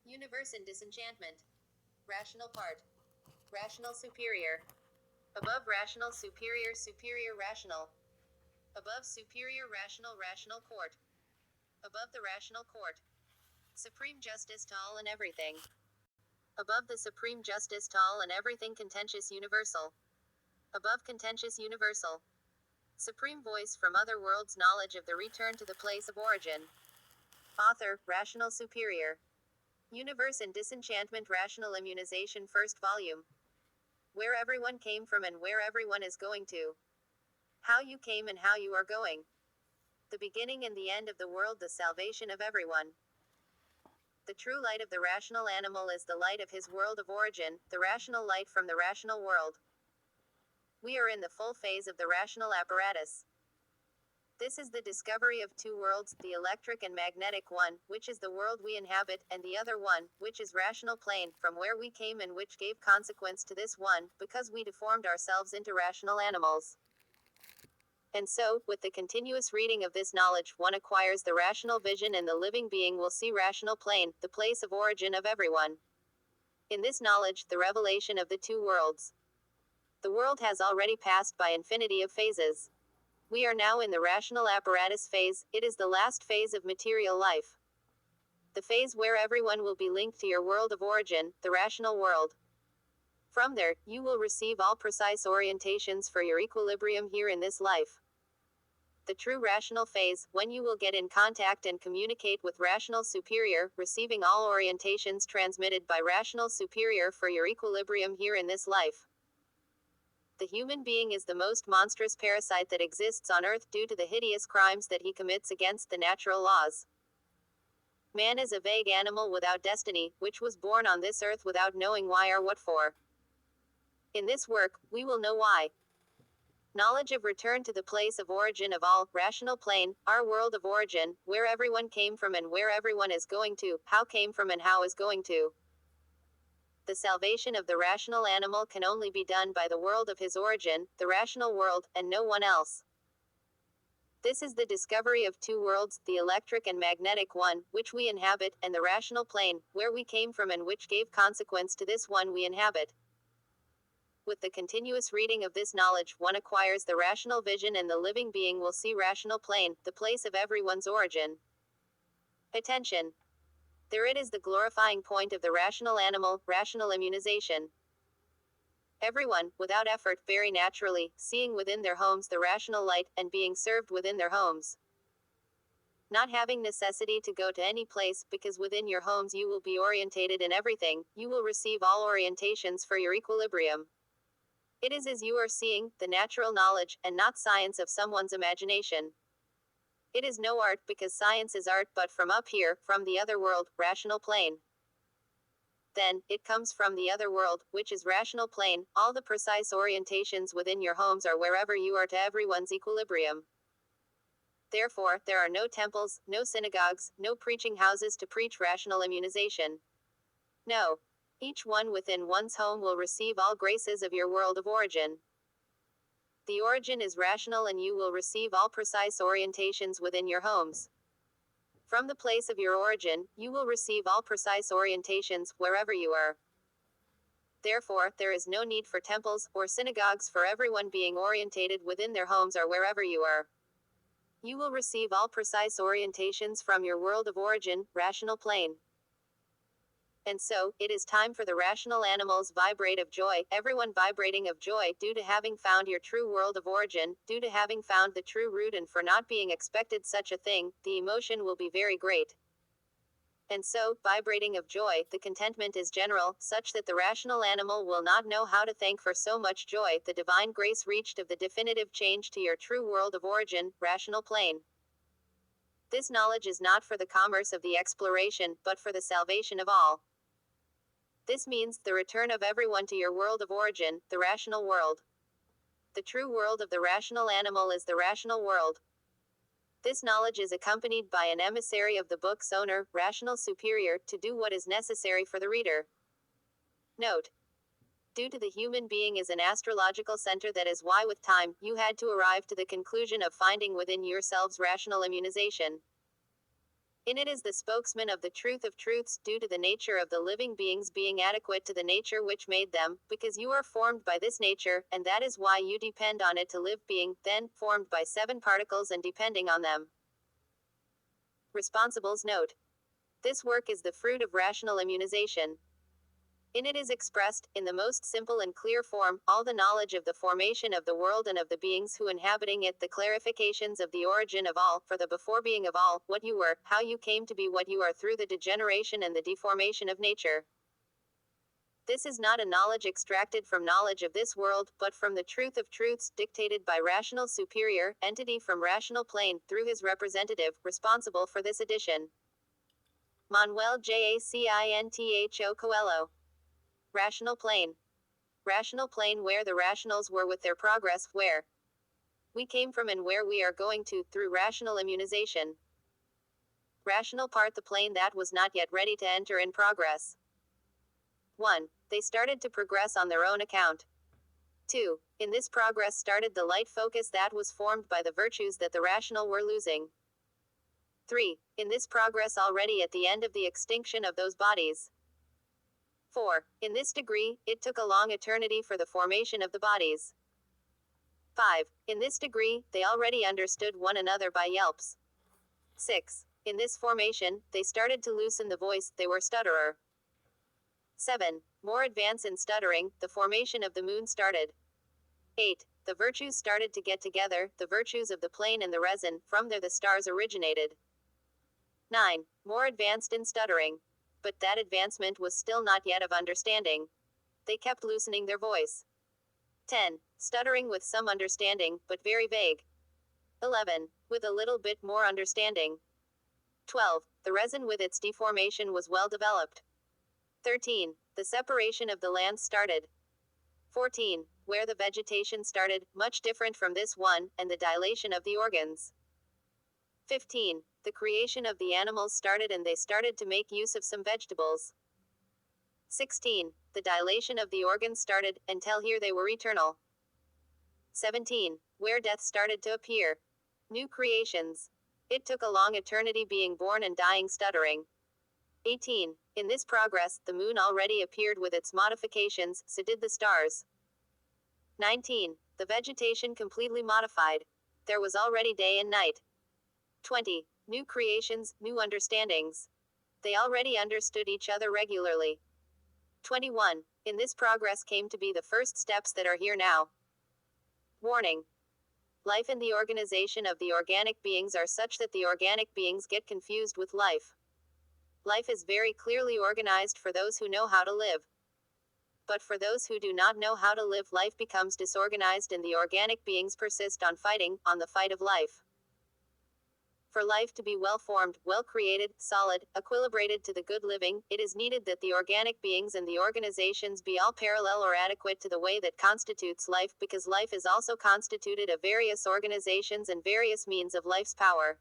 Universe and disenchantment. Rational part. Rational superior. Above rational superior superior rational. Above superior rational rational court. Above the rational court. Supreme justice to all and everything. Above the supreme justice to all and everything contentious universal. Above contentious universal. Supreme voice from other worlds knowledge of the return to the place of origin. Author, Rational Superior. Universe and Disenchantment Rational Immunization First Volume. Where everyone came from and where everyone is going to. How you came and how you are going. The beginning and the end of the world, the salvation of everyone. The true light of the rational animal is the light of his world of origin, the rational light from the rational world. We are in the full phase of the rational apparatus. This is the discovery of two worlds, the electric and magnetic one, which is the world we inhabit, and the other one, which is rational plane, from where we came and which gave consequence to this one, because we deformed ourselves into rational animals. And so, with the continuous reading of this knowledge, one acquires the rational vision and the living being will see rational plane, the place of origin of everyone. In this knowledge, the revelation of the two worlds. The world has already passed by infinity of phases. We are now in the rational apparatus phase, it is the last phase of material life. The phase where everyone will be linked to your world of origin, the rational world. From there, you will receive all precise orientations for your equilibrium here in this life. The true rational phase, when you will get in contact and communicate with rational superior, receiving all orientations transmitted by rational superior for your equilibrium here in this life. The human being is the most monstrous parasite that exists on earth due to the hideous crimes that he commits against the natural laws. Man is a vague animal without destiny, which was born on this earth without knowing why or what for. In this work, we will know why. Knowledge of return to the place of origin of all, rational plane, our world of origin, where everyone came from and where everyone is going to, how came from and how is going to. The salvation of the rational animal can only be done by the world of his origin, the rational world, and no one else. This is the discovery of two worlds, the electric and magnetic one, which we inhabit, and the rational plane, where we came from and which gave consequence to this one we inhabit. With the continuous reading of this knowledge, one acquires the rational vision and the living being will see rational plane, the place of everyone's origin. Attention! There it is the glorifying point of the rational animal, rational immunization. Everyone, without effort, very naturally, seeing within their homes the rational light, and being served within their homes. Not having necessity to go to any place, because within your homes you will be orientated in everything, you will receive all orientations for your equilibrium. It is as you are seeing, the natural knowledge, and not science of someone's imagination. It is no art because science is art but from up here, from the other world, rational plane. Then, it comes from the other world, which is rational plane, all the precise orientations within your homes are wherever you are to everyone's equilibrium. Therefore, there are no temples, no synagogues, no preaching houses to preach rational immunization. No. Each one within one's home will receive all graces of your world of origin. The origin is rational and you will receive all precise orientations within your homes. From the place of your origin, you will receive all precise orientations, wherever you are. Therefore, there is no need for temples, or synagogues for everyone being orientated within their homes or wherever you are. You will receive all precise orientations from your world of origin, rational plane. And so, it is time for the rational animals vibrate of joy, everyone vibrating of joy, due to having found your true world of origin, due to having found the true root and for not being expected such a thing, the emotion will be very great. And so, vibrating of joy, the contentment is general, such that the rational animal will not know how to thank for so much joy, the divine grace reached of the definitive change to your true world of origin, rational plane. This knowledge is not for the commerce of the exploration, but for the salvation of all. This means the return of everyone to your world of origin, the rational world. The true world of the rational animal is the rational world. This knowledge is accompanied by an emissary of the book's owner, rational superior, to do what is necessary for the reader. Note: due to the human being is an astrological center, that is why with time, you had to arrive to the conclusion of finding within yourselves rational immunization. In it is the spokesman of the truth of truths, due to the nature of the living beings being adequate to the nature which made them, because you are formed by this nature, and that is why you depend on it to live, being, then, formed by 7 particles and depending on them. Responsibles note. This work is the fruit of rational immunization. In it is expressed, in the most simple and clear form, all the knowledge of the formation of the world and of the beings who inhabiting it, the clarifications of the origin of all, for the before-being of all, what you were, how you came to be what you are through the degeneration and the deformation of nature. This is not a knowledge extracted from knowledge of this world, but from the truth of truths, dictated by rational superior, entity from rational plane, through his representative, responsible for this edition. Manuel Jacintho Coelho. Rational plane. Rational plane, where the rationals were with their progress, where we came from and where we are going to, through rational immunization. Rational part, the plane that was not yet ready to enter in progress. 1. They started to progress on their own account. 2. In this progress started the light focus that was formed by the virtues that the rational were losing. 3. In this progress already at the end of the extinction of those bodies. 4. In this degree, it took a long eternity for the formation of the bodies. 5. In this degree, they already understood one another by yelps. 6. In this formation, they started to loosen the voice, they were stutterer. 7. More advance in stuttering, the formation of the moon started. 8. The virtues started to get together, the virtues of the plane and the resin, from there the stars originated. 9. More advanced in stuttering. But that advancement was still not yet of understanding. They kept loosening their voice. 10. Stuttering with some understanding, but very vague. 11. With a little bit more understanding. 12. The resin with its deformation was well developed. 13. The separation of the lands started. 14. Where the vegetation started, much different from this one, and the dilation of the organs. 15. The creation of the animals started and they started to make use of some vegetables. 16. The dilation of the organs started, until here they were eternal. 17. Where death started to appear. New creations. It took a long eternity being born and dying stuttering. 18. In this progress, the moon already appeared with its modifications, so did the stars. 19. The vegetation completely modified. There was already day and night. 20. New creations, new understandings. They already understood each other regularly. 21. In this progress came to be the first steps that are here now. Warning. Life and the organization of the organic beings are such that the organic beings get confused with life. Life is very clearly organized for those who know how to live. But for those who do not know how to live, life becomes disorganized and the organic beings persist on fighting, on the fight of life. For life to be well-formed, well-created, solid, equilibrated to the good living, it is needed that the organic beings and the organizations be all parallel or adequate to the way that constitutes life, because life is also constituted of various organizations and various means of life's power.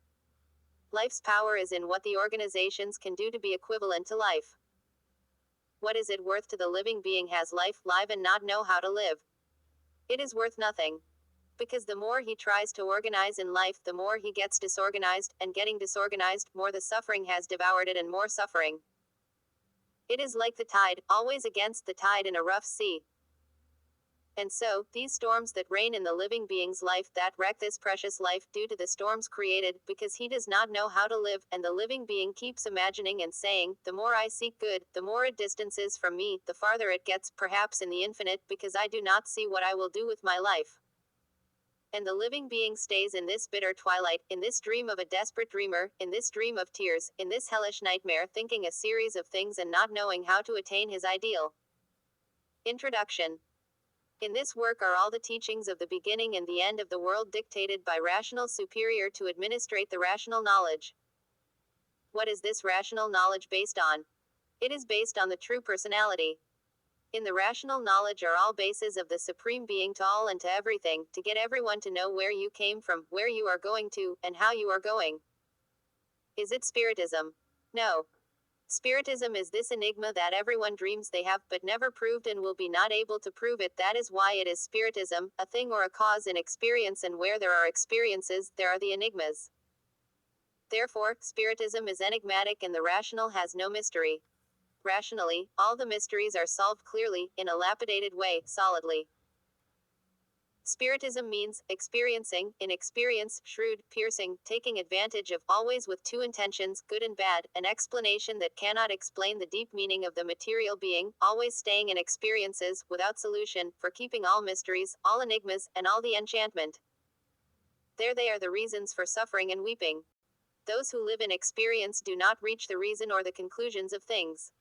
Life's power is in what the organizations can do to be equivalent to life. What is it worth to the living being has life, live and not know how to live? It is worth nothing. Because the more he tries to organize in life, the more he gets disorganized, and getting disorganized, more the suffering has devoured it and more suffering. It is like the tide, always against the tide in a rough sea. And so, these storms that reign in the living being's life that wreck this precious life due to the storms created, because he does not know how to live, and the living being keeps imagining and saying, the more I seek good, the more it distances from me, the farther it gets, perhaps in the infinite, because I do not see what I will do with my life. And the living being stays in this bitter twilight, in this dream of a desperate dreamer, in this dream of tears, in this hellish nightmare, thinking a series of things and not knowing how to attain his ideal. Introduction. In this work are all the teachings of the beginning and the end of the world dictated by rational superior to administrate the rational knowledge. What is this rational knowledge based on? It is based on the true personality. In the rational knowledge are all bases of the Supreme Being to all and to everything, to get everyone to know where you came from, where you are going to, and how you are going. Is it Spiritism? No. Spiritism is this enigma that everyone dreams they have, but never proved and will be not able to prove it. That is why it is Spiritism, a thing or a cause in experience, and where there are experiences, there are the enigmas. Therefore, Spiritism is enigmatic and the rational has no mystery. Rationally, all the mysteries are solved clearly, in a lapidated way, solidly. Spiritism means experiencing, in experience, shrewd, piercing, taking advantage of, always with two intentions, good and bad, an explanation that cannot explain the deep meaning of the material being, always staying in experiences, without solution, for keeping all mysteries, all enigmas, and all the enchantment. There they are the reasons for suffering and weeping. Those who live in experience do not reach the reason or the conclusions of things.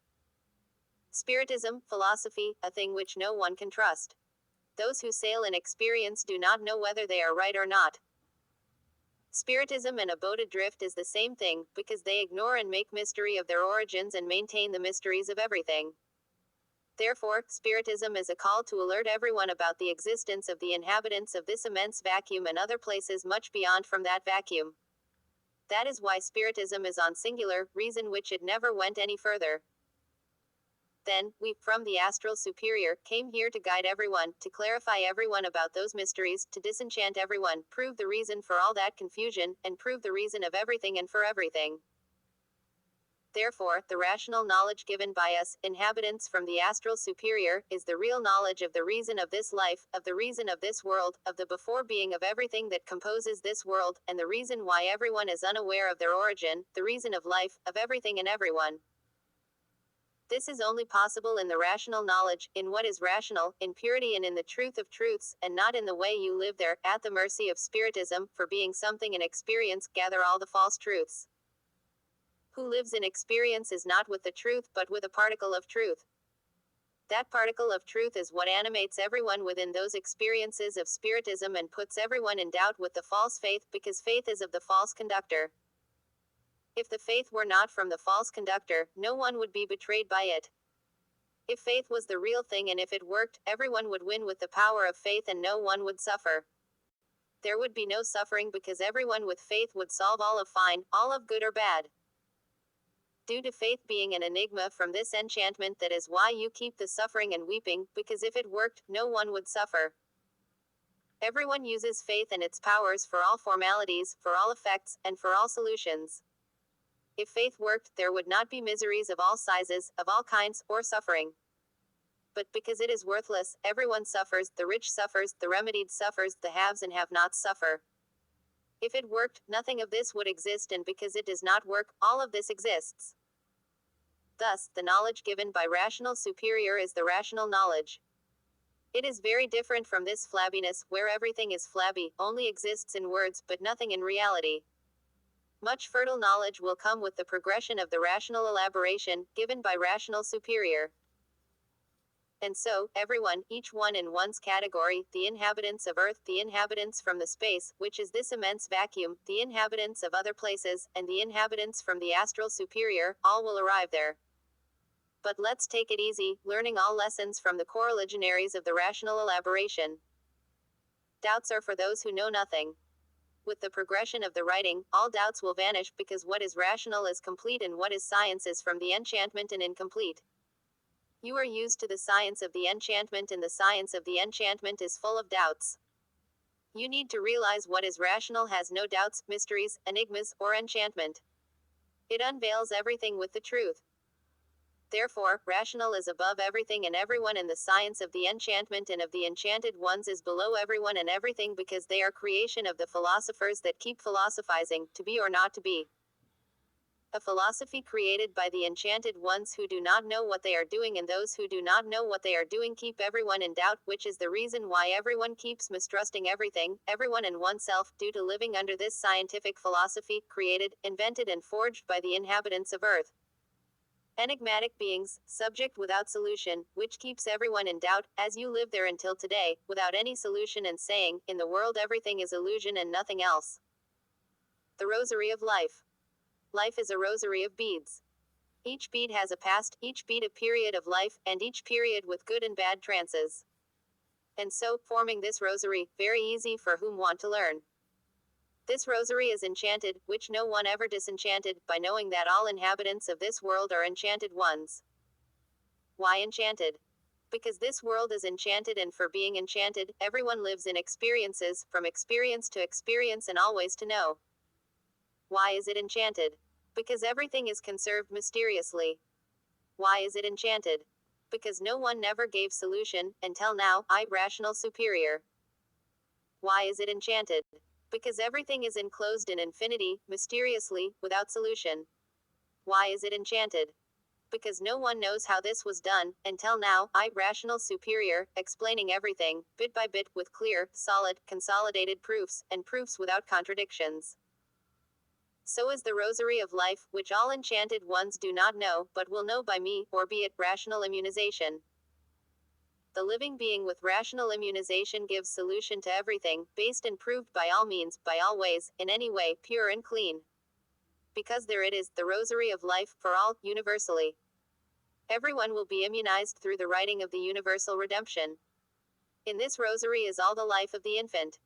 Spiritism, philosophy, a thing which no one can trust. Those who sail in experience do not know whether they are right or not. Spiritism and a boat adrift is the same thing, because they ignore and make mystery of their origins and maintain the mysteries of everything. Therefore, Spiritism is a call to alert everyone about the existence of the inhabitants of this immense vacuum and other places much beyond from that vacuum. That is why Spiritism is on singular, reason which it never went any further. Then, we, from the astral superior, came here to guide everyone, to clarify everyone about those mysteries, to disenchant everyone, prove the reason for all that confusion, and prove the reason of everything and for everything. Therefore, the rational knowledge given by us, inhabitants from the astral superior, is the real knowledge of the reason of this life, of the reason of this world, of the before being of everything that composes this world, and the reason why everyone is unaware of their origin, the reason of life, of everything and everyone. This is only possible in the rational knowledge, in what is rational, in purity and in the truth of truths, and not in the way you live there, at the mercy of Spiritism, for being something in experience, gather all the false truths. Who lives in experience is not with the truth but with a particle of truth. That particle of truth is what animates everyone within those experiences of Spiritism and puts everyone in doubt with the false faith, because faith is of the false conductor. If the faith were not from the false conductor, no one would be betrayed by it. If faith was the real thing and if it worked, everyone would win with the power of faith and no one would suffer. There would be no suffering because everyone with faith would solve all of fine, all of good or bad. Due to faith being an enigma from this enchantment, that is why you keep the suffering and weeping, because if it worked, no one would suffer. Everyone uses faith and its powers for all formalities, for all effects, and for all solutions. If faith worked, there would not be miseries of all sizes, of all kinds, or suffering. But because it is worthless, everyone suffers, the rich suffers, the remedied suffers, the haves and have-nots suffer. If it worked, nothing of this would exist, and because it does not work, all of this exists. Thus, the knowledge given by rational superior is the rational knowledge. It is very different from this flabbiness, where everything is flabby, only exists in words, but nothing in reality. Much fertile knowledge will come with the progression of the rational elaboration, given by rational superior. And so, everyone, each one in one's category, the inhabitants of earth, the inhabitants from the space, which is this immense vacuum, the inhabitants of other places, and the inhabitants from the astral superior, all will arrive there. But let's take it easy, learning all lessons from the correligionaries of the rational elaboration. Doubts are for those who know nothing. With the progression of the writing, all doubts will vanish, because what is rational is complete and what is science is from the enchantment and incomplete. You are used to the science of the enchantment and the science of the enchantment is full of doubts. You need to realize what is rational has no doubts, mysteries, enigmas, or enchantment. It unveils everything with the truth. Therefore, rational is above everything and everyone, and the science of the enchantment and of the enchanted ones is below everyone and everything, because they are creation of the philosophers that keep philosophizing, to be or not to be. A philosophy created by the enchanted ones who do not know what they are doing, and those who do not know what they are doing keep everyone in doubt, which is the reason why everyone keeps mistrusting everything, everyone and oneself, due to living under this scientific philosophy, created, invented and forged by the inhabitants of earth. Enigmatic beings, subject without solution, which keeps everyone in doubt, as you live there until today, without any solution, and saying, in the world everything is illusion and nothing else. The rosary of life. Life is a rosary of beads. Each bead has a past, each bead a period of life, and each period with good and bad trances. And so, forming this rosary, very easy for whom want to learn. This rosary is enchanted, which no one ever disenchanted, by knowing that all inhabitants of this world are enchanted ones. Why enchanted? Because this world is enchanted, and for being enchanted, everyone lives in experiences, from experience to experience and always to know. Why is it enchanted? Because everything is conserved mysteriously. Why is it enchanted? Because no one never gave solution, until now, rational superior. Why is it enchanted? Because everything is enclosed in infinity, mysteriously, without solution. Why is it enchanted? Because no one knows how this was done, until now, rational superior, explaining everything, bit by bit, with clear, solid, consolidated proofs, and proofs without contradictions. So is the rosary of life, which all enchanted ones do not know, but will know by me, or be it rational immunization. The living being with rational immunization gives solution to everything, based and proved by all means, by all ways, in any way, pure and clean. Because there it is, the rosary of life, for all, universally. Everyone will be immunized through the writing of the universal redemption. In this rosary is all the life of the infant.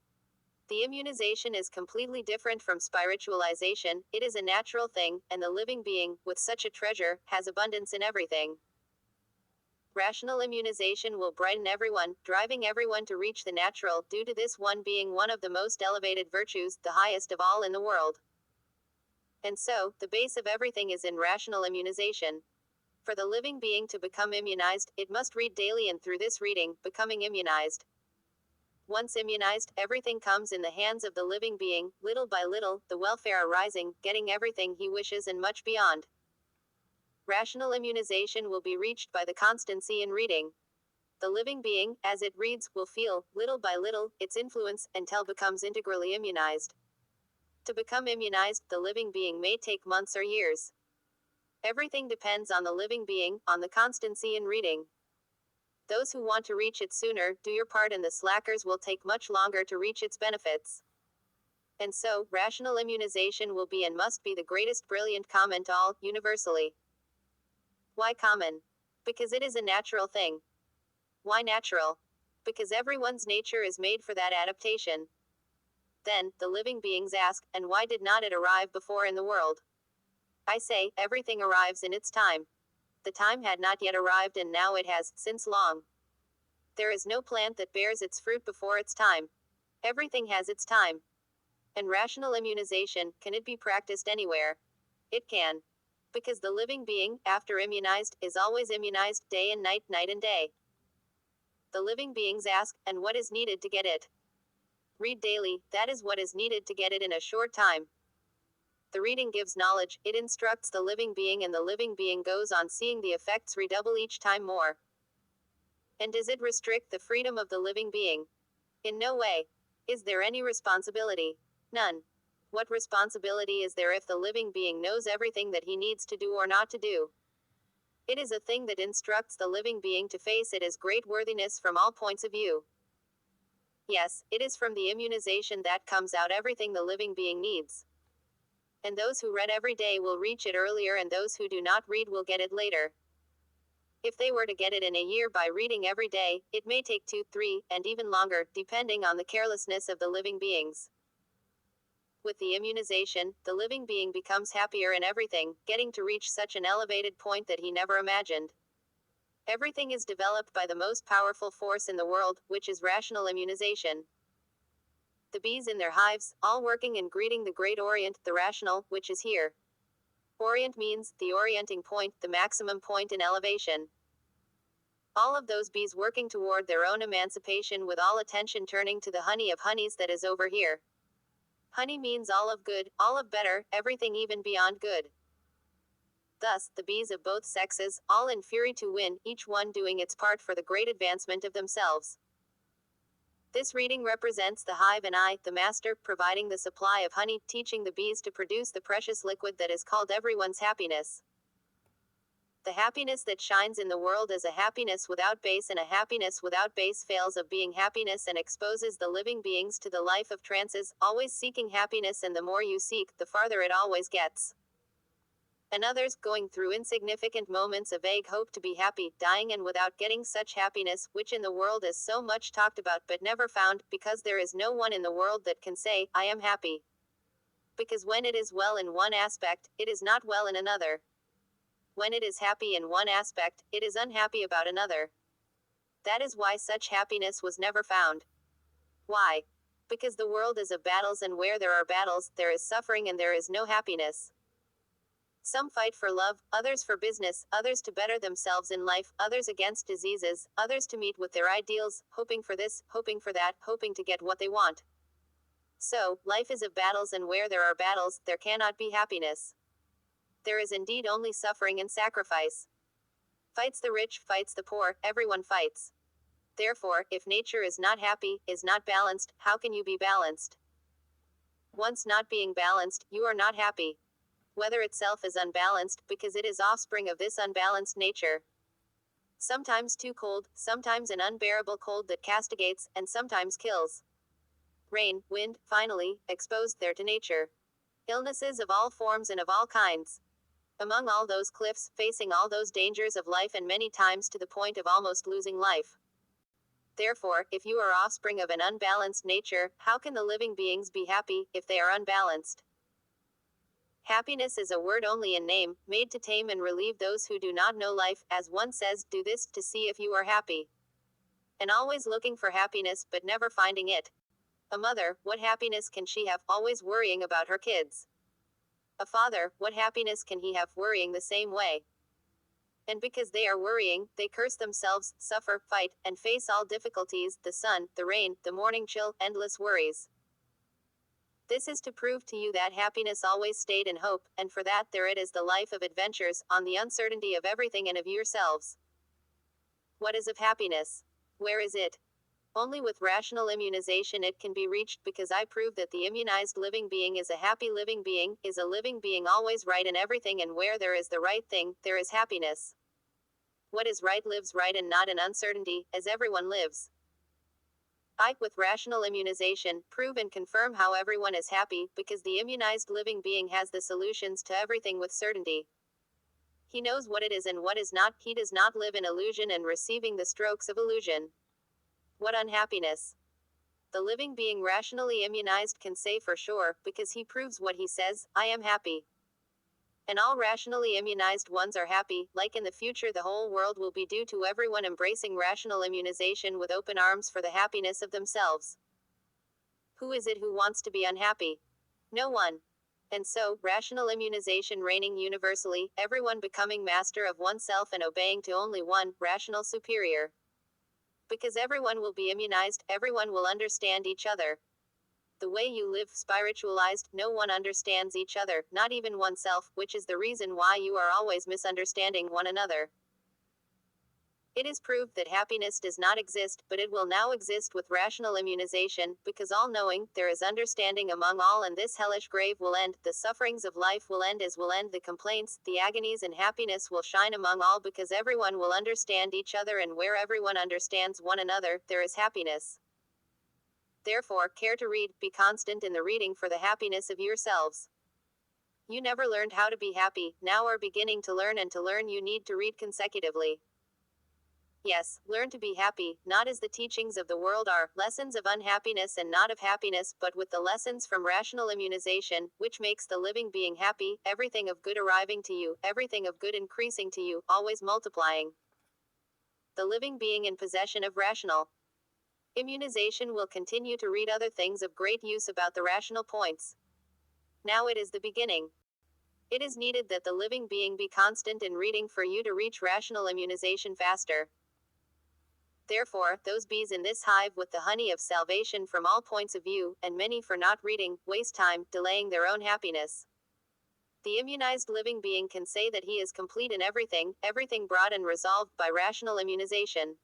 The immunization is completely different from spiritualization, it is a natural thing, and the living being, with such a treasure, has abundance in everything. Rational immunization will brighten everyone, driving everyone to reach the natural, due to this one being one of the most elevated virtues, the highest of all in the world. And so, the base of everything is in rational immunization. For the living being to become immunized, it must read daily, and through this reading, becoming immunized. Once immunized, everything comes in the hands of the living being, little by little, the welfare arising, getting everything he wishes and much beyond. Rational immunization will be reached by the constancy in reading. The living being, as it reads, will feel, little by little, its influence, until becomes integrally immunized. To become immunized, the living being may take months or years. Everything depends on the living being, on the constancy in reading. Those who want to reach it sooner, do your part, and the slackers will take much longer to reach its benefits. And so, rational immunization will be and must be the greatest brilliant comment all, universally. Why common? Because it is a natural thing. Why natural? Because everyone's nature is made for that adaptation. Then, the living beings ask, and why did not it arrive before in the world? I say, everything arrives in its time. The time had not yet arrived, and now it has, since long. There is no plant that bears its fruit before its time. Everything has its time. And rational immunization, can it be practiced anywhere? It can. Because the living being, after immunized, is always immunized, day and night, night and day. The living beings ask, and what is needed to get it? Read daily, that is what is needed to get it in a short time. The reading gives knowledge, it instructs the living being, and the living being goes on seeing the effects redouble each time more. And does it restrict the freedom of the living being? In no way. Is there any responsibility? None. What responsibility is there if the living being knows everything that he needs to do or not to do? It is a thing that instructs the living being to face it as great worthiness from all points of view. Yes, it is from the immunization that comes out everything the living being needs. And those who read every day will reach it earlier, and those who do not read will get it later. If they were to get it in a year by reading every day, it may take 2, 3, and even longer, depending on the carelessness of the living beings. With the immunization, the living being becomes happier in everything, getting to reach such an elevated point that he never imagined. Everything is developed by the most powerful force in the world, which is rational immunization. The bees in their hives, all working and greeting the great Orient, the rational, which is here. Orient means, the orienting point, the maximum point in elevation. All of those bees working toward their own emancipation, with all attention turning to the honey of honeys that is over here. Honey means all of good, all of better, everything even beyond good. Thus, the bees of both sexes, all in fury to win, each one doing its part for the great advancement of themselves. This reading represents the hive, and I, the master, providing the supply of honey, teaching the bees to produce the precious liquid that is called everyone's happiness. The happiness that shines in the world is a happiness without base, and a happiness without base fails of being happiness and exposes the living beings to the life of trances, always seeking happiness, and the more you seek, the farther it always gets. And others, going through insignificant moments of vague hope to be happy, dying and without getting such happiness, which in the world is so much talked about but never found, because there is no one in the world that can say, I am happy. Because when it is well in one aspect, it is not well in another. When it is happy in one aspect, it is unhappy about another. That is why such happiness was never found. Why? Because the world is of battles, and where there are battles, there is suffering and there is no happiness. Some fight for love, others for business, others to better themselves in life, others against diseases, others to meet with their ideals, hoping for this, hoping for that, hoping to get what they want. So, life is of battles, and where there are battles, there cannot be happiness. There is indeed only suffering and sacrifice. Fights the rich, fights the poor, everyone fights. Therefore, if nature is not happy, is not balanced, how can you be balanced? Once not being balanced, you are not happy. Weather itself is unbalanced, because it is offspring of this unbalanced nature. Sometimes too cold, sometimes an unbearable cold that castigates, and sometimes kills. Rain, wind, finally, exposed there to nature. Illnesses of all forms and of all kinds. Among all those cliffs, facing all those dangers of life, and many times to the point of almost losing life. Therefore, if you are offspring of an unbalanced nature, how can the living beings be happy, if they are unbalanced? Happiness is a word only in name, made to tame and relieve those who do not know life, as one says, do this, to see if you are happy. And always looking for happiness, but never finding it. A mother, what happiness can she have, always worrying about her kids? A father, what happiness can he have, worrying the same way? And because they are worrying, they curse themselves, suffer, fight, and face all difficulties, the sun, the rain, the morning chill, endless worries. This is to prove to you that happiness always stayed in hope, and for that there it is the life of adventures, on the uncertainty of everything and of yourselves. What is of happiness? Where is it? Only with rational immunization it can be reached, because I prove that the immunized living being is a happy living being, is a living being always right in everything, and where there is the right thing, there is happiness. What is right lives right and not in uncertainty, as everyone lives. I, with rational immunization, prove and confirm how everyone is happy, because the immunized living being has the solutions to everything with certainty. He knows what it is and what is not, he does not live in illusion and receiving the strokes of illusion. What unhappiness? The living being rationally immunized can say for sure, because he proves what he says, I am happy. And all rationally immunized ones are happy, like in the future the whole world will be due to everyone embracing rational immunization with open arms for the happiness of themselves. Who is it who wants to be unhappy? No one. And so, rational immunization reigning universally, everyone becoming master of oneself and obeying to only one, rational superior. Because everyone will be immunized, everyone will understand each other. The way you live spiritualized, no one understands each other, not even oneself, which is the reason why you are always misunderstanding one another. It is proved that happiness does not exist, but it will now exist with rational immunization, because all-knowing, there is understanding among all, and this hellish grave will end, the sufferings of life will end as will end the complaints, the agonies, and happiness will shine among all, because everyone will understand each other, and where everyone understands one another, there is happiness. Therefore, care to read, be constant in the reading for the happiness of yourselves. You never learned how to be happy, now are beginning to learn, and to learn you need to read consecutively. Yes, learn to be happy, not as the teachings of the world are, lessons of unhappiness and not of happiness, but with the lessons from rational immunization, which makes the living being happy, everything of good arriving to you, everything of good increasing to you, always multiplying. The living being in possession of rational immunization will continue to read other things of great use about the rational points. Now it is the beginning. It is needed that the living being be constant in reading for you to reach rational immunization faster. Therefore, those bees in this hive with the honey of salvation from all points of view, and many for not reading, waste time, delaying their own happiness. The immunized living being can say that he is complete in everything, everything brought and resolved by rational immunization.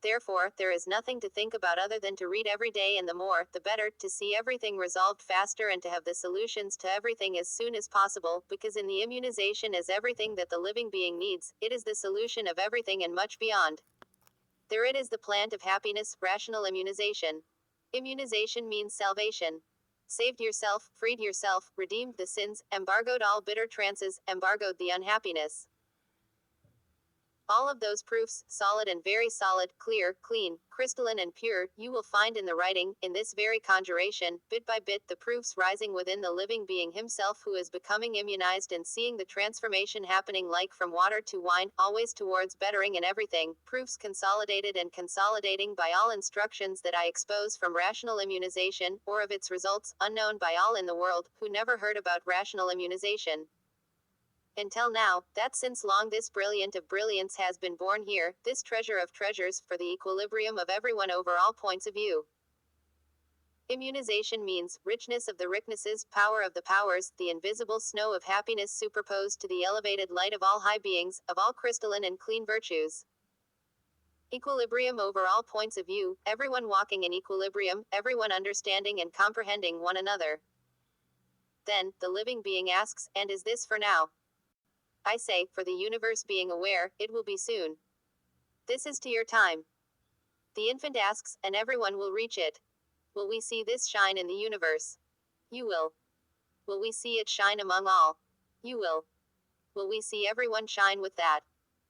Therefore, there is nothing to think about other than to read every day, and the more, the better, to see everything resolved faster and to have the solutions to everything as soon as possible, because in the immunization is everything that the living being needs, it is the solution of everything and much beyond. There it is the plant of happiness, rational immunization. Immunization means salvation. Saved yourself, freed yourself, redeemed the sins, embargoed all bitter trances, embargoed the unhappiness. All of those proofs, solid and very solid, clear, clean, crystalline and pure, you will find in the writing, in this very conjuration, bit by bit the proofs rising within the living being himself who is becoming immunized and seeing the transformation happening like from water to wine, always towards bettering in everything, proofs consolidated and consolidating by all instructions that I expose from rational immunization, or of its results, unknown by all in the world, who never heard about rational immunization. Until now, that since long this brilliant of brilliance has been born here, this treasure of treasures, for the equilibrium of everyone over all points of view. Immunization means richness of the richnesses, power of the powers, the invisible snow of happiness superposed to the elevated light of all high beings, of all crystalline and clean virtues. Equilibrium over all points of view, everyone walking in equilibrium, everyone understanding and comprehending one another. Then, the living being asks, and is this for now? I say, for the universe being aware, it will be soon. This is to your time. The infant asks, and everyone will reach it. Will we see this shine in the universe? You will. Will we see it shine among all? You will. Will we see everyone shine with that?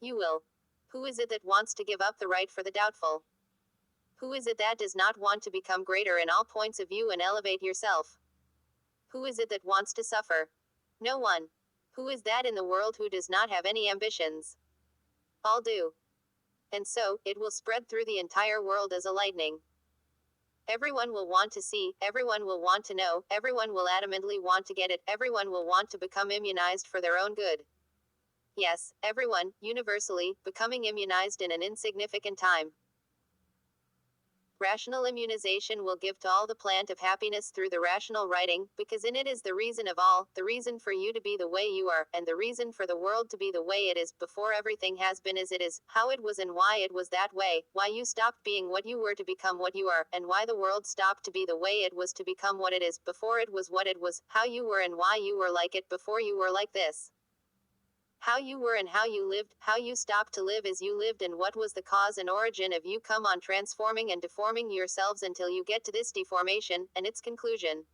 You will. Who is it that wants to give up the right for the doubtful? Who is it that does not want to become greater in all points of view and elevate yourself? Who is it that wants to suffer? No one. Who is that in the world who does not have any ambitions? All do. And so, it will spread through the entire world as a lightning. Everyone will want to see, everyone will want to know, everyone will adamantly want to get it, everyone will want to become immunized for their own good. Yes, everyone, universally, becoming immunized in an insignificant time. Rational immunization will give to all the plant of happiness through the rational writing, because in it is the reason of all, the reason for you to be the way you are, and the reason for the world to be the way it is, before everything has been as it is, how it was and why it was that way, why you stopped being what you were to become what you are, and why the world stopped to be the way it was to become what it is, before it was what it was, how you were and why you were like it before you were like this. How you were and how you lived, how you stopped to live as you lived, and what was the cause and origin of you come on transforming and deforming yourselves until you get to this deformation, and its conclusion.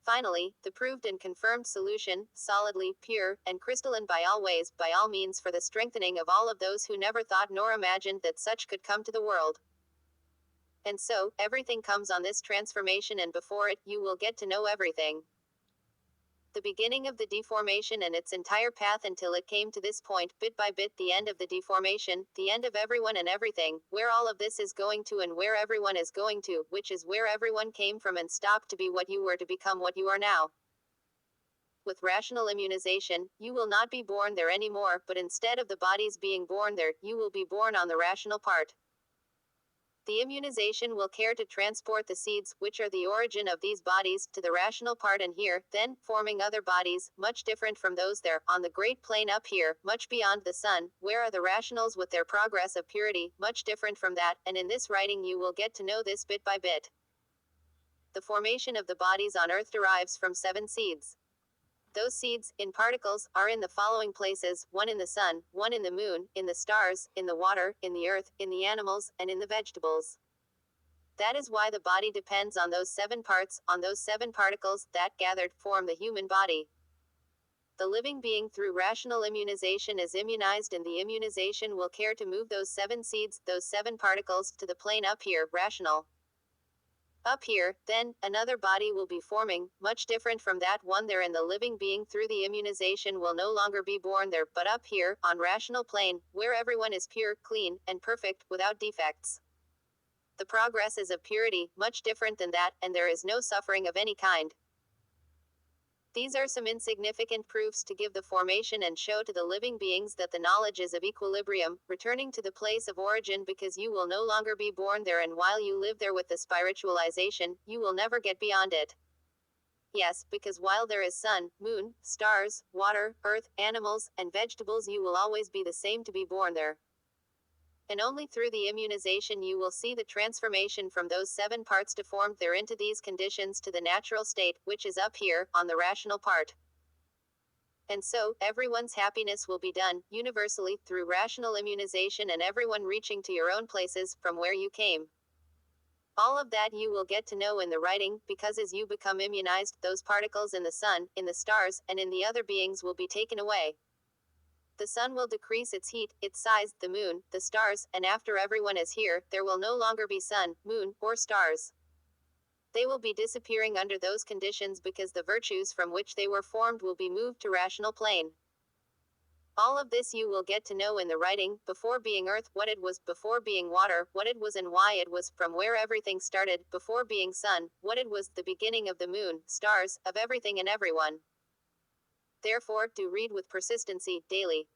Finally, the proved and confirmed solution, solidly, pure, and crystalline by all ways, by all means for the strengthening of all of those who never thought nor imagined that such could come to the world. And so, everything comes on this transformation, and before it, you will get to know everything. The beginning of the deformation and its entire path until it came to this point, bit by bit, the end of the deformation, the end of everyone and everything, where all of this is going to and where everyone is going to, which is where everyone came from and stopped to be what you were to become what you are now. With rational immunization, you will not be born there anymore, but instead of the bodies being born there, you will be born on the rational part. The immunization will care to transport the seeds, which are the origin of these bodies, to the rational part and here, then, forming other bodies, much different from those there, on the great plane up here, much beyond the sun, where are the rationals with their progress of purity, much different from that, and in this writing you will get to know this bit by bit. The formation of the bodies on earth derives from 7 seeds. Those seeds, in particles, are in the following places: 1 in the sun, 1 in the moon, in the stars, in the water, in the earth, in the animals, and in the vegetables. That is why the body depends on those 7 parts, on those 7 particles, that, gathered, form the human body. The living being through rational immunization is immunized, and the immunization will care to move those 7 seeds, those 7 particles, to the plane up here, rational. Up here, then, another body will be forming, much different from that one there, and the living being through the immunization will no longer be born there, but up here, on rational plane, where everyone is pure, clean, and perfect, without defects. The progress is of purity, much different than that, and there is no suffering of any kind. These are some insignificant proofs to give the formation and show to the living beings that the knowledge is of equilibrium, returning to the place of origin, because you will no longer be born there, and while you live there with the spiritualization, you will never get beyond it. Yes, because while there is sun, moon, stars, water, earth, animals, and vegetables, you will always be the same to be born there. And only through the immunization you will see the transformation from those 7 parts deformed there into these conditions to the natural state, which is up here, on the rational part. And so, everyone's happiness will be done, universally, through rational immunization, and everyone reaching to your own places, from where you came. All of that you will get to know in the writing, because as you become immunized, those particles in the sun, in the stars, and in the other beings will be taken away. The sun will decrease its heat, its size, the moon, the stars, and after everyone is here, there will no longer be sun, moon, or stars. They will be disappearing under those conditions because the virtues from which they were formed will be moved to rational plane. All of this you will get to know in the writing, before being earth, what it was, before being water, what it was and why it was, from where everything started, before being sun, what it was, the beginning of the moon, stars, of everything and everyone. Therefore, do read with persistency, daily.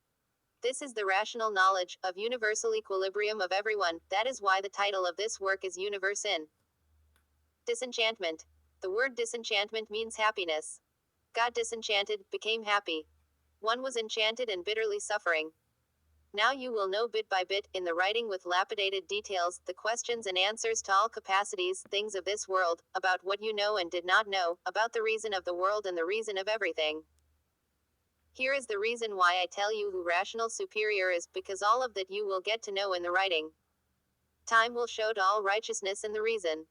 This is the rational knowledge, of universal equilibrium of everyone, that is why the title of this work is Universe in Disenchantment. The word disenchantment means happiness. Got disenchanted, became happy. One was enchanted and bitterly suffering. Now you will know bit by bit, in the writing with lapidated details, the questions and answers to all capacities, things of this world, about what you know and did not know, about the reason of the world and the reason of everything. Here is the reason why I tell you who rational superior is, because all of that you will get to know in the writing. Time will show to all righteousness and the reason.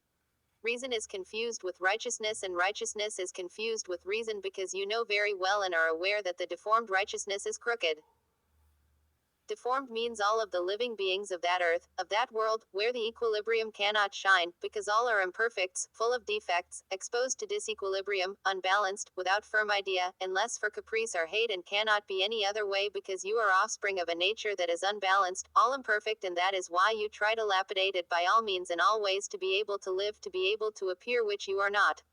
Reason is confused with righteousness and righteousness is confused with reason because you know very well and are aware that the deformed righteousness is crooked. Deformed means all of the living beings of that earth, of that world, where the equilibrium cannot shine, because all are imperfects, full of defects, exposed to disequilibrium, unbalanced, without firm idea, unless for caprice or hate and cannot be any other way because you are offspring of a nature that is unbalanced, all imperfect and that is why you try to lapidate it by all means in all ways to be able to live, to be able to appear which you are not.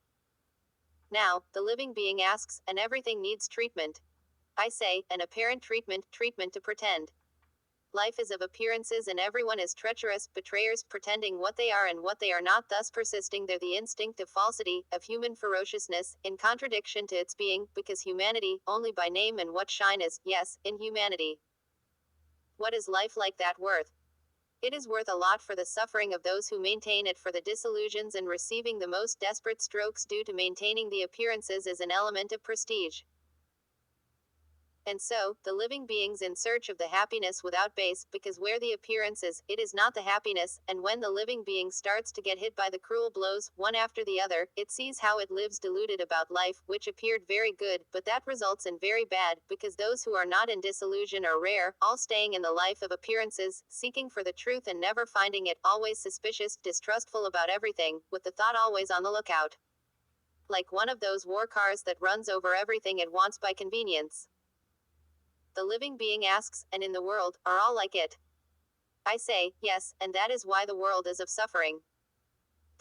Now, the living being asks, and everything needs treatment. I say, an apparent treatment, treatment to pretend. Life is of appearances and everyone is treacherous, betrayers, pretending what they are and what they are not, thus persisting there the instinct of falsity, of human ferociousness, in contradiction to its being, because humanity, only by name and what shine is, yes, in humanity. What is life like that worth? It is worth a lot for the suffering of those who maintain it, for the disillusions and receiving the most desperate strokes due to maintaining the appearances is an element of prestige. And so, the living beings in search of the happiness without base, because where the appearance is, it is not the happiness, and when the living being starts to get hit by the cruel blows, one after the other, it sees how it lives deluded about life, which appeared very good, but that results in very bad, because those who are not in disillusion are rare, all staying in the life of appearances, seeking for the truth and never finding it, always suspicious, distrustful about everything, with the thought always on the lookout. Like one of those war cars that runs over everything it wants by convenience. The living being asks, and in the world, are all like it? I say, yes, and that is why the world is of suffering.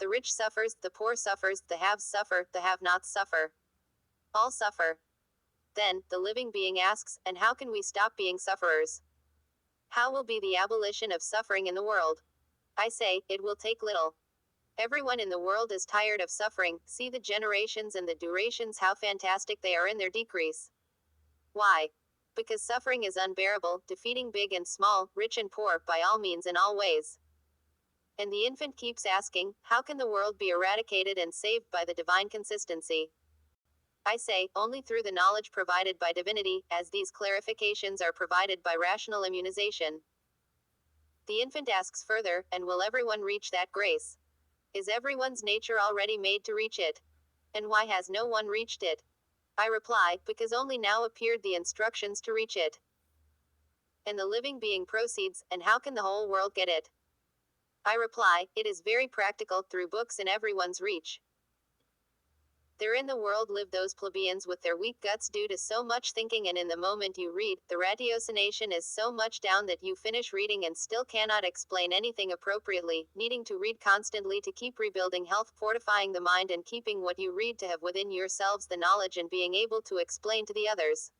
The rich suffers, the poor suffers, the haves suffer, the have-nots suffer. All suffer. Then, the living being asks, and how can we stop being sufferers? How will be the abolition of suffering in the world? I say, it will take little. Everyone in the world is tired of suffering, see the generations and the durations how fantastic they are in their decrease. Why? Because suffering is unbearable, defeating big and small, rich and poor, by all means in all ways. And the infant keeps asking, how can the world be eradicated and saved by the divine consistency? I say, only through the knowledge provided by divinity, as these clarifications are provided by rational immunization. The infant asks further, and will everyone reach that grace? Is everyone's nature already made to reach it? And why has no one reached it? I reply, because only now appeared the instructions to reach it. And the living being proceeds, and how can the whole world get it? I reply, it is very practical, through books in everyone's reach. There in the world live those plebeians with their weak guts due to so much thinking, and in the moment you read, the ratiocination is so much down that you finish reading and still cannot explain anything appropriately, needing to read constantly to keep rebuilding health, fortifying the mind and keeping what you read to have within yourselves the knowledge and being able to explain to the others.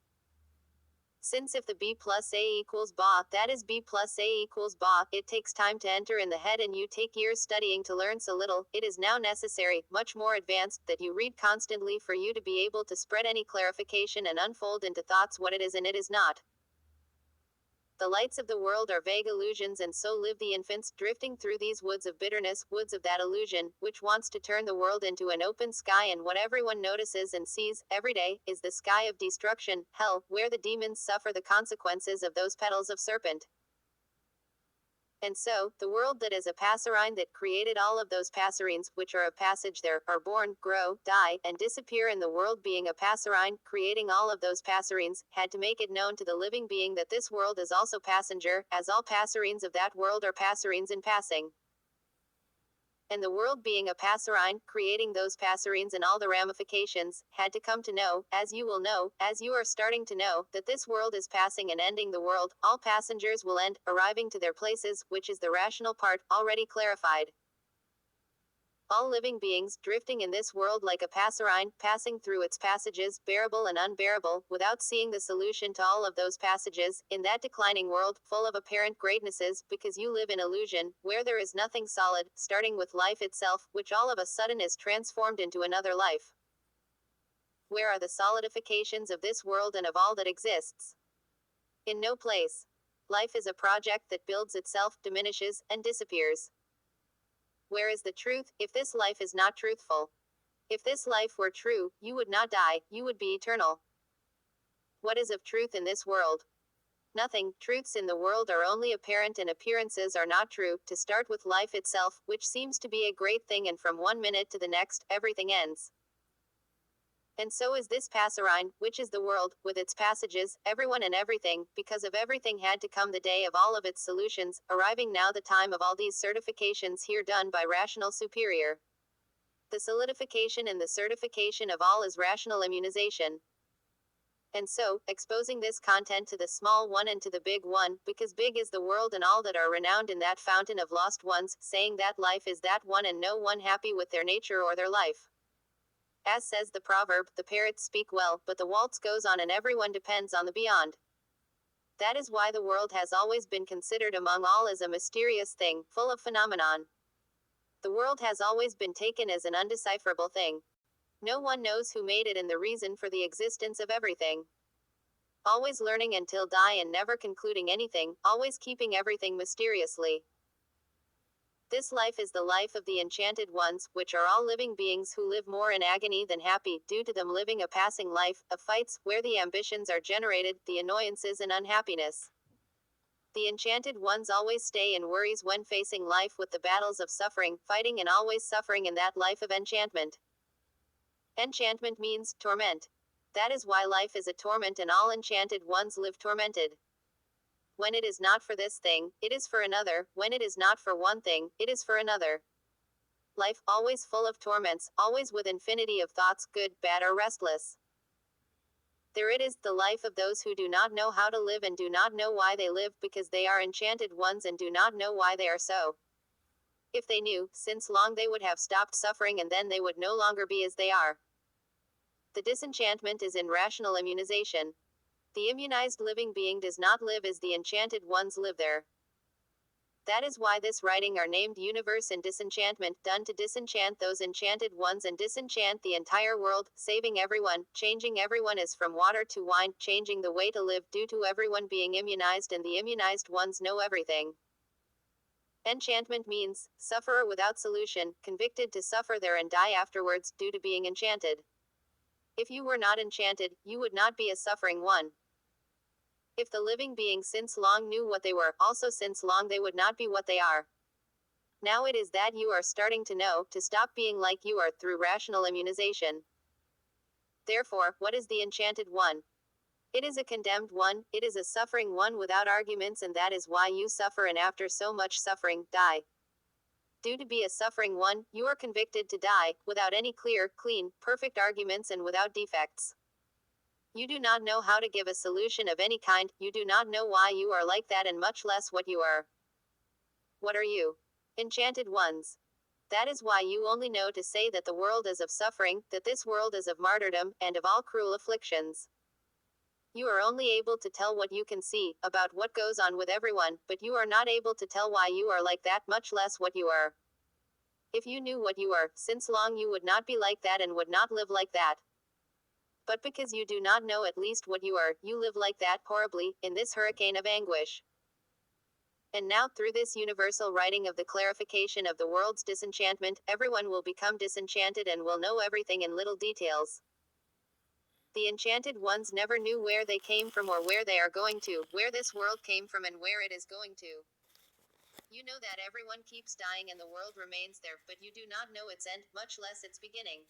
Since if the B plus A equals ba, that is B plus A equals ba, it takes time to enter in the head and you take years studying to learn so little, it is now necessary, much more advanced, that you read constantly for you to be able to spread any clarification and unfold into thoughts what it is and it is not. The lights of the world are vague illusions, and so live the infants, drifting through these woods of bitterness, woods of that illusion, which wants to turn the world into an open sky, and what everyone notices and sees, every day, is the sky of destruction, hell, where the demons suffer the consequences of those petals of serpent. And so, the world that is a passerine that created all of those passerines, which are of passage there, are born, grow, die, and disappear, and the world being a passerine, creating all of those passerines, had to make it known to the living being that this world is also passenger, as all passerines of that world are passerines in passing. And the world being a passerine, creating those passerines and all the ramifications, had to come to know, as you will know, as you are starting to know, that this world is passing and ending the world, all passengers will end, arriving to their places, which is the rational part, already clarified. All living beings, drifting in this world like a passerine, passing through its passages, bearable and unbearable, without seeing the solution to all of those passages, in that declining world, full of apparent greatnesses, because you live in illusion, where there is nothing solid, starting with life itself, which all of a sudden is transformed into another life. Where are the solidifications of this world and of all that exists? In no place. Life is a project that builds itself, diminishes, and disappears. Where is the truth, if this life is not truthful? If this life were true, you would not die, you would be eternal. What is of truth in this world? Nothing. Truths in the world are only apparent, and appearances are not true, to start with life itself, which seems to be a great thing, and from one minute to the next, everything ends. And so is this passerine, which is the world, with its passages, everyone and everything, because of everything had to come the day of all of its solutions, arriving now the time of all these certifications here done by rational superior. The solidification and the certification of all is rational immunization. And so, exposing this content to the small one and to the big one, because big is the world and all that are renowned in that fountain of lost ones, saying that life is that one and no one happy with their nature or their life. As says the proverb, the parrots speak well, but the waltz goes on and everyone depends on the beyond. That is why the world has always been considered among all as a mysterious thing, full of phenomenon. The world has always been taken as an undecipherable thing. No one knows who made it and the reason for the existence of everything. Always learning until die and never concluding anything, always keeping everything mysteriously. This life is the life of the enchanted ones, which are all living beings who live more in agony than happy, due to them living a passing life, of fights, where the ambitions are generated, the annoyances and unhappiness. The enchanted ones always stay in worries when facing life with the battles of suffering, fighting and always suffering in that life of enchantment. Enchantment means torment. That is why life is a torment and all enchanted ones live tormented. When it is not for this thing, it is for another, when it is not for one thing, it is for another. Life, always full of torments, always with infinity of thoughts, good, bad or restless. There it is, the life of those who do not know how to live and do not know why they live, because they are enchanted ones and do not know why they are so. If they knew, since long they would have stopped suffering and then they would no longer be as they are. The disenchantment is in rational immunization. The immunized living being does not live as the enchanted ones live there. That is why this writing are named Universe and Disenchantment, done to disenchant those enchanted ones and disenchant the entire world, saving everyone, changing everyone as from water to wine, changing the way to live due to everyone being immunized and the immunized ones know everything. Enchantment means, sufferer without solution, convicted to suffer there and die afterwards, due to being enchanted. If you were not enchanted, you would not be a suffering one. If the living beings since long knew what they were, also since long they would not be what they are. Now it is that you are starting to know, to stop being like you are, through rational immunization. Therefore, what is the enchanted one? It is a condemned one, it is a suffering one without arguments, and that is why you suffer and after so much suffering, die. Due to be a suffering one, you are convicted to die, without any clear, clean, perfect arguments and without defects. You do not know how to give a solution of any kind, you do not know why you are like that and much less what you are. What are you? Enchanted ones. That is why you only know to say that the world is of suffering, that this world is of martyrdom, and of all cruel afflictions. You are only able to tell what you can see, about what goes on with everyone, but you are not able to tell why you are like that, much less what you are. If you knew what you are, since long you would not be like that and would not live like that. But because you do not know at least what you are, you live like that, horribly, in this hurricane of anguish. And now, through this universal writing of the clarification of the world's disenchantment, everyone will become disenchanted and will know everything in little details. The enchanted ones never knew where they came from or where they are going to, where this world came from and where it is going to. You know that everyone keeps dying and the world remains there, but you do not know its end, much less its beginning.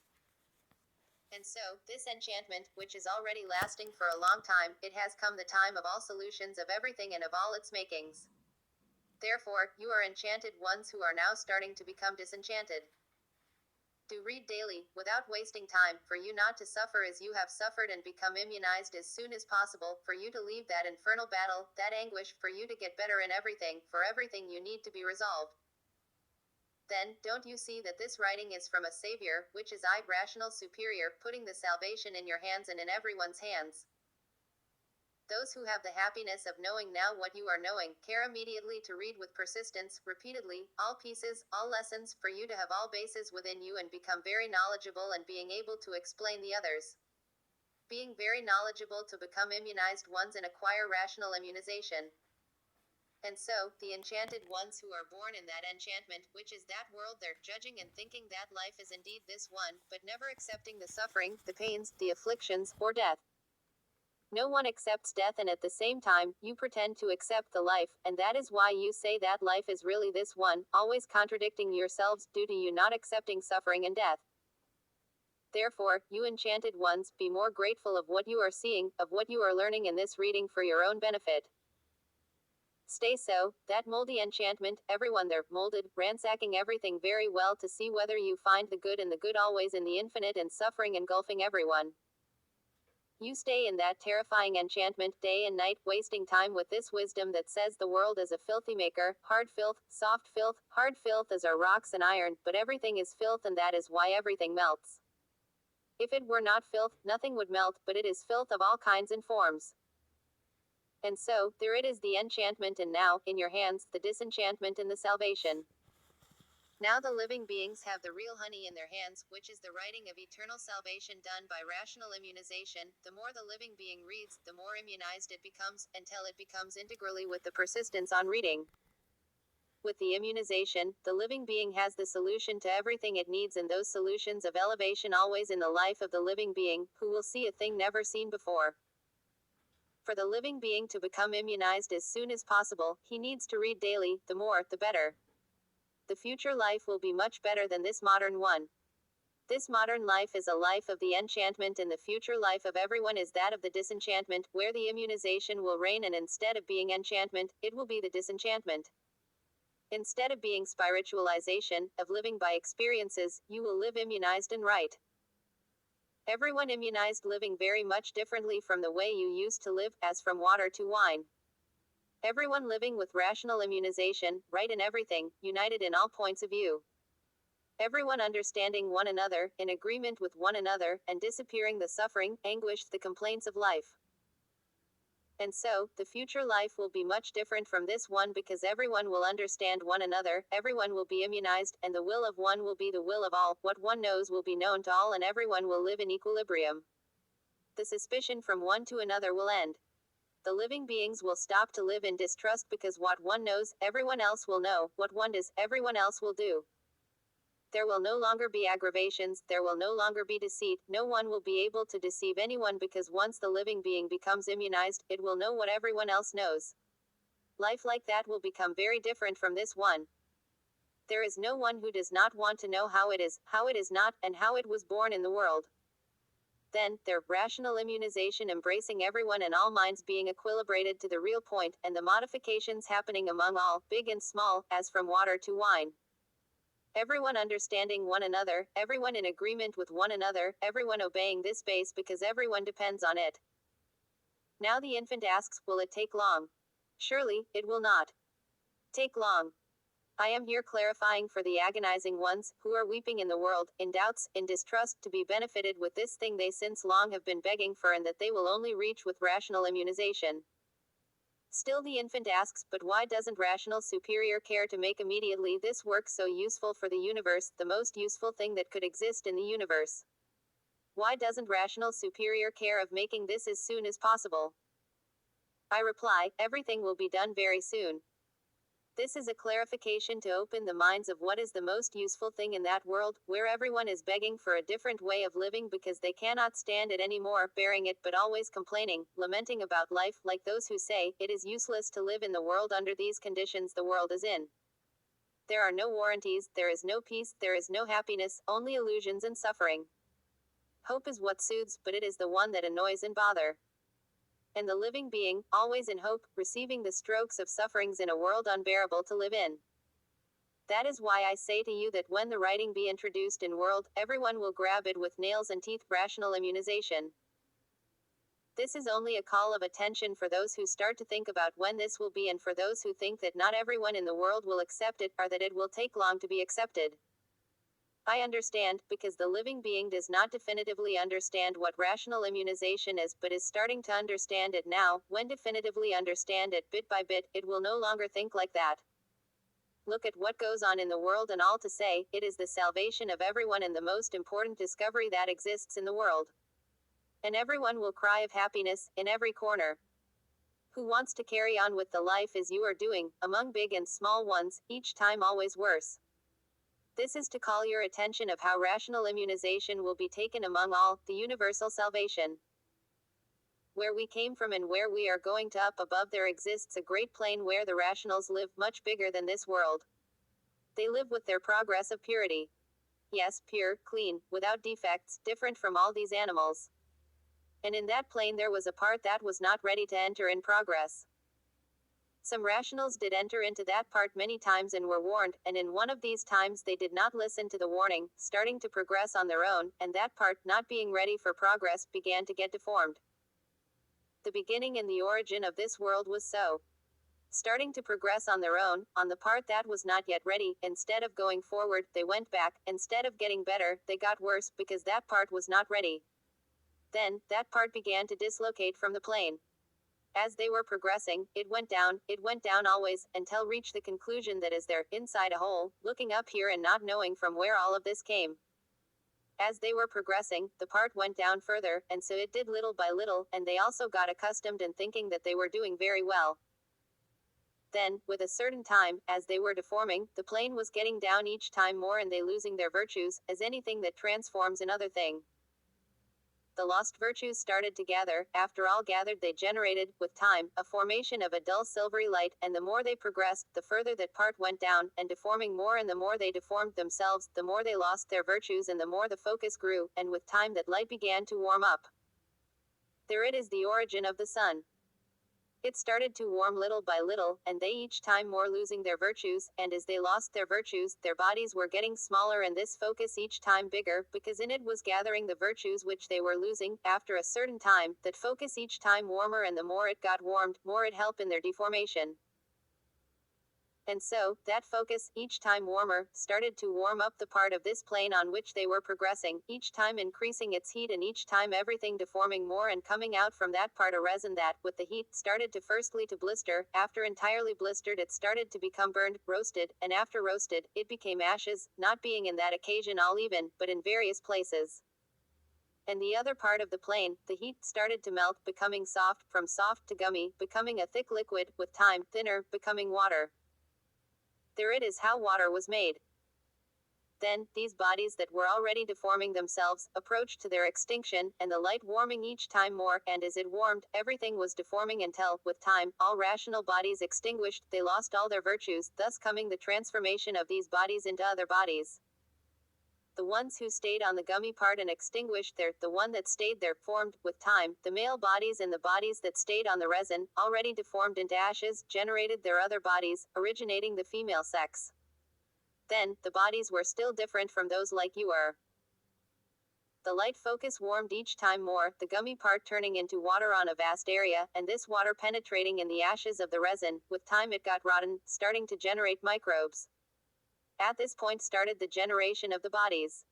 And so, this enchantment, which is already lasting for a long time, it has come the time of all solutions of everything and of all its makings. Therefore, you are enchanted ones who are now starting to become disenchanted. Do read daily, without wasting time, for you not to suffer as you have suffered and become immunized as soon as possible, for you to leave that infernal battle, that anguish, for you to get better in everything, for everything you need to be resolved. Then, don't you see that this writing is from a Savior, which is I, rational superior, putting the salvation in your hands and in everyone's hands? Those who have the happiness of knowing now what you are knowing, care immediately to read with persistence, repeatedly, all pieces, all lessons, for you to have all bases within you and become very knowledgeable and being able to explain the others. Being very knowledgeable to become immunized ones and acquire rational immunization. And so, the enchanted ones who are born in that enchantment, which is that world they're judging and thinking that life is indeed this one, but never accepting the suffering, the pains, the afflictions, or death. No one accepts death, and at the same time, you pretend to accept the life, and that is why you say that life is really this one, always contradicting yourselves, due to you not accepting suffering and death. Therefore, you enchanted ones, be more grateful of what you are seeing, of what you are learning in this reading for your own benefit. Stay so, that moldy enchantment, everyone there, molded, ransacking everything very well to see whether you find the good and the good always in the infinite and suffering engulfing everyone. You stay in that terrifying enchantment day and night, wasting time with this wisdom that says the world is a filthy maker, hard filth, soft filth, hard filth as are rocks and iron, but everything is filth and that is why everything melts. If it were not filth, nothing would melt, but it is filth of all kinds and forms. And so, there it is the enchantment, and now, in your hands, the disenchantment and the salvation. Now the living beings have the real honey in their hands, which is the writing of eternal salvation done by rational immunization. The more the living being reads, the more immunized it becomes, until it becomes integrally with the persistence on reading. With the immunization, the living being has the solution to everything it needs, and those solutions of elevation always in the life of the living being, who will see a thing never seen before. For the living being to become immunized as soon as possible, he needs to read daily, the more, the better. The future life will be much better than this modern one. This modern life is a life of the enchantment, and the future life of everyone is that of the disenchantment, where the immunization will reign, and instead of being enchantment, it will be the disenchantment. Instead of being spiritualization, of living by experiences, you will live immunized and right. Everyone immunized, living very much differently from the way you used to live, as from water to wine. Everyone living with rational immunization, right in everything, united in all points of view. Everyone understanding one another, in agreement with one another, and disappearing the suffering, anguish, the complaints of life. And so, the future life will be much different from this one, because everyone will understand one another, everyone will be immunized, and the will of one will be the will of all, what one knows will be known to all, and everyone will live in equilibrium. The suspicion from one to another will end. The living beings will stop to live in distrust, because what one knows, everyone else will know, what one does, everyone else will do. There will no longer be aggravations, there will no longer be deceit, no one will be able to deceive anyone, because once the living being becomes immunized, it will know what everyone else knows. Life like that will become very different from this one. There is no one who does not want to know how it is not, and how it was born in the world. Then, their rational immunization embracing everyone and all minds being equilibrated to the real point, and the modifications happening among all, big and small, as from water to wine. Everyone understanding one another, everyone in agreement with one another, everyone obeying this base because everyone depends on it. Now the infant asks, will it take long? Surely, it will not take long. I am here clarifying for the agonizing ones, who are weeping in the world, in doubts, in distrust, to be benefited with this thing they since long have been begging for, and that they will only reach with rational immunization. Still the infant asks, but why doesn't rational superior care to make immediately this work so useful for the universe, the most useful thing that could exist in the universe? Why doesn't rational superior care of making this as soon as possible? I reply, everything will be done very soon. This is a clarification to open the minds of what is the most useful thing in that world, where everyone is begging for a different way of living because they cannot stand it anymore, bearing it but always complaining, lamenting about life, like those who say, it is useless to live in the world under these conditions the world is in. There are no warranties, there is no peace, there is no happiness, only illusions and suffering. Hope is what soothes, but it is the one that annoys and bother. And the living being, always in hope, receiving the strokes of sufferings in a world unbearable to live in. That is why I say to you that when the writing be introduced in world, everyone will grab it with nails and teeth, rational immunization. This is only a call of attention for those who start to think about when this will be, and for those who think that not everyone in the world will accept it, or that it will take long to be accepted. I understand, because the living being does not definitively understand what rational immunization is, but is starting to understand it now. When definitively understand it bit by bit, it will no longer think like that. Look at what goes on in the world, and all to say, it is the salvation of everyone and the most important discovery that exists in the world. And everyone will cry of happiness, in every corner. Who wants to carry on with the life as you are doing, among big and small ones, each time always worse? This is to call your attention of how rational immunization will be taken among all, the universal salvation. Where we came from and where we are going to up above, there exists a great plain where the rationals live, much bigger than this world. They live with their progress of purity. Yes, pure, clean, without defects, different from all these animals. And in that plane there was a part that was not ready to enter in progress. Some rationals did enter into that part many times and were warned, and in one of these times they did not listen to the warning, starting to progress on their own, and that part, not being ready for progress, began to get deformed. The beginning and the origin of this world was so. Starting to progress on their own, on the part that was not yet ready, instead of going forward, they went back. Instead of getting better, they got worse, because that part was not ready. Then, that part began to dislocate from the plane. As they were progressing, it went down always, until reached the conclusion that is there, inside a hole, looking up here and not knowing from where all of this came. As they were progressing, the part went down further, and so it did little by little, and they also got accustomed and thinking that they were doing very well. Then, with a certain time, as they were deforming, the plane was getting down each time more and they losing their virtues, as anything that transforms another thing. The lost virtues started to gather, after all gathered they generated, with time, a formation of a dull silvery light, and the more they progressed, the further that part went down, and deforming more, and the more they deformed themselves, the more they lost their virtues and the more the focus grew, and with time that light began to warm up. There it is, the origin of the sun. It started to warm little by little, and they each time more losing their virtues, and as they lost their virtues, their bodies were getting smaller and this focus each time bigger, because in it was gathering the virtues which they were losing. After a certain time, that focus each time warmer, and the more it got warmed, more it helped in their deformation. And so, that focus, each time warmer, started to warm up the part of this plane on which they were progressing, each time increasing its heat, and each time everything deforming more and coming out from that part a resin that, with the heat, started to firstly to blister. After entirely blistered it started to become burned, roasted, and after roasted, it became ashes, not being in that occasion all even, but in various places. And the other part of the plane, the heat started to melt, becoming soft, from soft to gummy, becoming a thick liquid, with time, thinner, becoming water. There it is how water was made. Then, these bodies that were already deforming themselves, approached to their extinction, and the light warming each time more, and as it warmed, everything was deforming until, with time, all rational bodies extinguished, they lost all their virtues, thus coming the transformation of these bodies into other bodies. The ones who stayed on the gummy part and extinguished there, the one that stayed there, formed, with time, the male bodies, and the bodies that stayed on the resin, already deformed into ashes, generated their other bodies, originating the female sex. Then, the bodies were still different from those like you were. The light focus warmed each time more, the gummy part turning into water on a vast area, and this water penetrating in the ashes of the resin. With time it got rotten, starting to generate microbes. At this point started the generation of the bodies.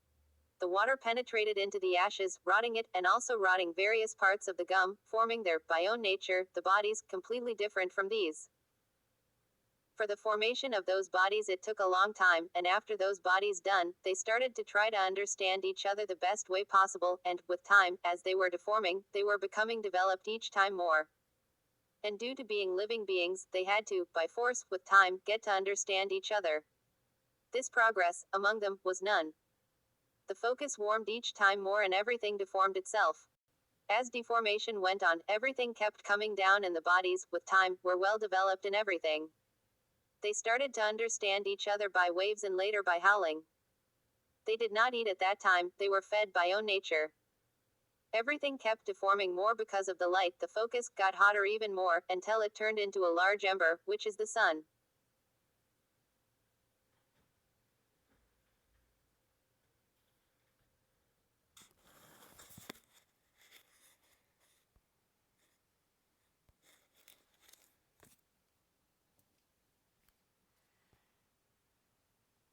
The water penetrated into the ashes, rotting it, and also rotting various parts of the gum, forming their, by own nature, the bodies, completely different from these. For the formation of those bodies it took a long time, and after those bodies done, they started to try to understand each other the best way possible, and, with time, as they were deforming, they were becoming developed each time more. And due to being living beings, they had to, by force, with time, get to understand each other. This progress, among them, was none. The focus warmed each time more and everything deformed itself. As deformation went on, everything kept coming down and the bodies, with time, were well developed in everything. They started to understand each other by waves and later by howling. They did not eat at that time, they were fed by own nature. Everything kept deforming more because of the light. The focus got hotter even more, until it turned into a large ember, which is the sun.